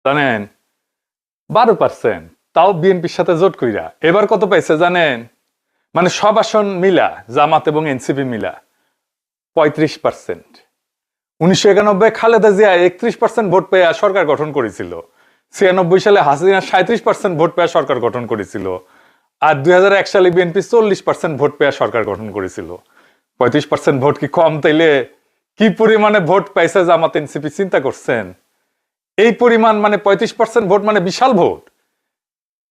জানেন? 12%। তাও বিএনপির সাথে জোট কইরা এবার কত পাইছে জানেন? মানে সব আসন মিলা, জামাত এবং এনসিপি মিলা 35%। 1991 খালেদা জিয়া 31% ভোট পেয়ে সরকার গঠন করেছিল। 96 সালে হাসিনা 37% ভোট পেয়ে সরকার গঠন করেছিল। আর 2001 সালে বিএনপি 40% ভোট পেয়ে সরকার গঠন করেছিল। 35% ভোট কি কম? তাইলে কি পরিমাণে ভোট পাইছে জামাত এনসিপি চিন্তা করছেন? এই পরিমাণ মানে 35% ভোট মানে বিশাল ভোট।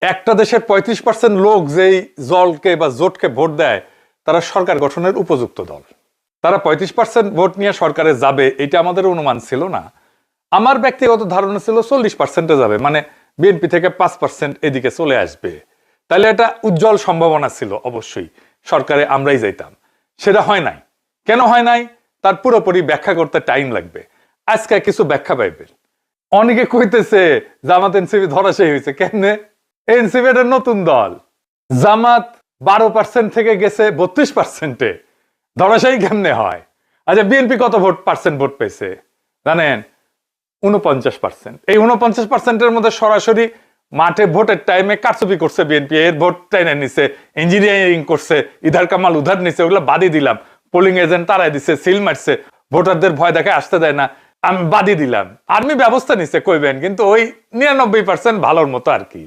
একটা দেশের 35% লোক যেই দলকে বা জোটকে ভোট দেয় তারা সরকার গঠনের উপযুক্ত দল। তারা 35% ভোট নিয়ে সরকারে যাবে এটা আমাদের অনুমান ছিল না। আমার ব্যক্তিগত ধারণা ছিল 40%-এ যাবে, মানে বিএনপি থেকে 5% এদিকে চলে আসবে। তাহলে এটা উজ্জ্বল সম্ভাবনা ছিল অবশ্যই সরকারে আমরাই যাইতাম। সেটা হয় নাই। কেন হয় নাই তার পুরোপুরি ব্যাখ্যা করতে টাইম লাগবে। আজকে কিছু ব্যাখ্যা পাইবেন। অনেকে কইতেছে জামাত এনসিপি ধরাশায়ী হয়েছে। কেমনে? এনসিপি একটা নতুন দল। জামাত 12% থেকে গেছে 32%-এ। ধরাশায়ী কেমনে হয়? আচ্ছা, বিএনপি কত পার্সেন্ট ভোট পেয়েছে জানেন? 49%। এই 49%-এর মধ্যে সরাসরি মাঠে ভোটের টাইমে কারচুপি করছে বিএনপি। এর ভোট টাইনে নিছে, ইঞ্জিনিয়ারিং করছে, ইধার কামাল উধার নিছে, ওগুলো বাদই দিলাম। পোলিং এজেন্ট তারাই দিছে, সিল মারছে, ভোটারদের ভয় দেখে আসতে দেয় না, আমি বাদই দিলাম। আর্মি ব্যবস্থা নিচ্ছে কইবেন, কিন্তু ওই 99% ভালোর মতো আর কি।